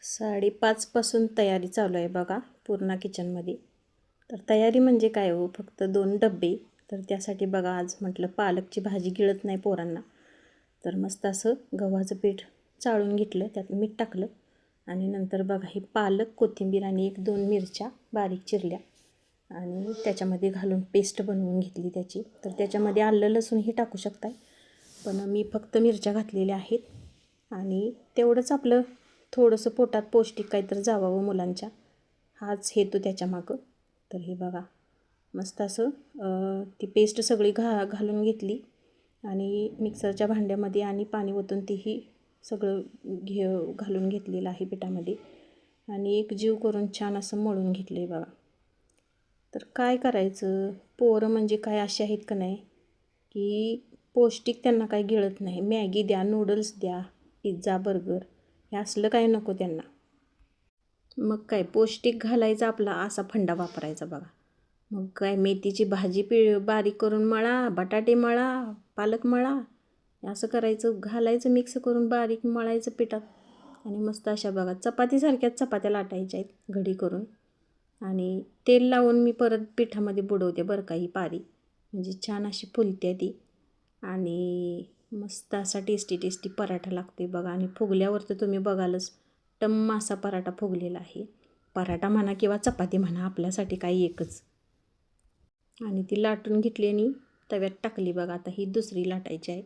5:30 पासून तयारी चालू आहे बघा पूर्ण किचनमध्ये. तर तयारी म्हणजे काय हो, फक्त 2 डब्बे. तर त्यासाठी बघा आज म्हटलं पालकची भाजी गिळत नाही पोरांना. तर मस्त असं गव्हाचं पीठ चाळून घेतलं, त्यात मीठ टाकलं आणि नंतर बघा ही पालक, कोथिंबीर आणि 1-2 मिरच्या बारीक चिरल्या आणि त्याच्यामध्ये घालून पेस्ट बनवून घेतली त्याची. तर त्याच्यामध्ये आलं लसूणही टाकू शकताय, पण मी फक्त मिरच्या घातलेल्या आहेत आणि तेवढंच आपलं थोडंसं पोटात पौष्टिक काहीतरी जावावं मुलांच्या, हाच हेतू त्याच्यामागं. तर हे बघा मस्त असं ती पेस्ट सगळी घालून घेतली आणि मिक्सरच्या भांड्यामध्ये आणि पाणी ओतून तीही सगळं घालून घेतलेलं आहे पिठामध्ये आणि एक जीव करून छान असं मळून घेतलं आहे बघा. तर काय करायचं, पोरं म्हणजे काय असे आहेत का नाही की पौष्टिक त्यांना काही गिळत नाही. मॅगी द्या, नूडल्स द्या, पिझ्झा, बर्गर, हे असलं काही नको त्यांना. मग काय पौष्टिक घालायचा आपला असा फंडा वापरायचा बघा. मग काय मेथीची भाजी बारीक करून मळा, बटाटे मळा, पालक मळा, असं करायचं, घालायचं मिक्स करून बारीक मळायचं पिठात आणि मस्त अशा बघा चपातीसारख्याच चपात्या लाटायच्या आहेत घडी करून आणि तेल लावून मी परत पिठामध्ये बुडवते बरं का ही पारी, म्हणजे छान अशी फुलते ती आणि मस्त असा टेस्टी पराठा लागते बघा. आणि फुगल्यावर तर तुम्ही बघालच, टम्म असा पराठा फुगलेला आहे. पराठा म्हणा किंवा चपाती म्हणा, आपल्यासाठी काही एकच. आणि ती लाटून घेतली आणि तव्यात टाकली बघा. आता ही दुसरी लाटायची आहे.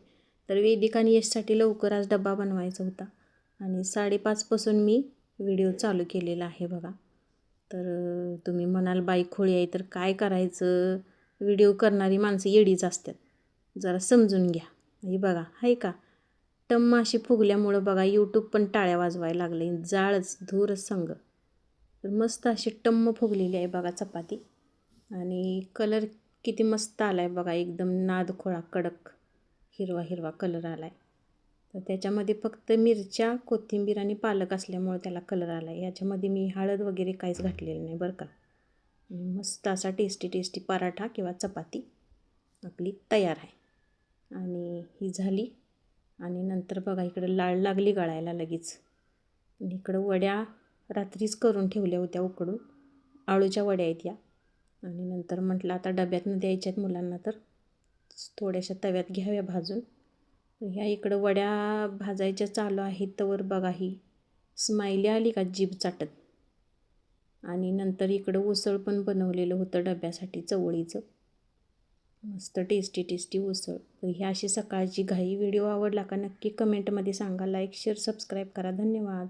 तर वेदिक आणि यशसाठी लवकर आज डबा बनवायचा होता आणि 5:30 पासून मी व्हिडिओ चालू केलेला आहे बघा. तर तुम्ही म्हणाल बाई खोळी आहे, तर काय करायचं, व्हिडिओ करणारी माणसं येडीच असतात, जरा समजून घ्या. हे बघा आहे का, टम्म अशी फुगल्यामुळं बघा यूट्यूब पण टाळ्या वाजवायला लागले, जाळच धूरच संग. तर मस्त अशी टम्म फुगलेली आहे बघा चपाती आणि कलर किती मस्त आला आहे बघा, एकदम नादखोळा कडक हिरवा हिरवा कलर आला आहे. तर त्याच्यामध्ये फक्त मिरच्या, कोथिंबीर आणि पालक असल्यामुळे त्याला कलर आला आहे. याच्यामध्ये मी हळद वगैरे काहीच घातलेलं नाही बरं का. मस्त असा टेस्टी पराठा किंवा चपाती आपली तयार आहे. आणि ही झाली आणि नंतर बघा इकडं लाळ लागली गळायला लगेच. आणि इकडं वड्या रात्रीच करून ठेवल्या होत्या उकडून, आळूच्या वड्या आहेत या. आणि नंतर म्हटलं आता डब्यातनं द्यायच्या आहेत मुलांना, तर थोड्याशा तव्यात घ्याव्या भाजून. ह्या इकडं वड्या भाजायच्या चालू आहेत तवर बघा ही स्माइली आली का जीभ चाटत. आणि नंतर इकडं उसळ पण बनवलेलं होतं डब्यासाठी चवळीचं, मस्त टेस्टी उसळ. तर ही अशी सकाळची घाई. व्हिडिओ आवडला का नक्की कमेंटमध्ये सांगा. लाईक, शेअर, सबस्क्राईब करा. धन्यवाद.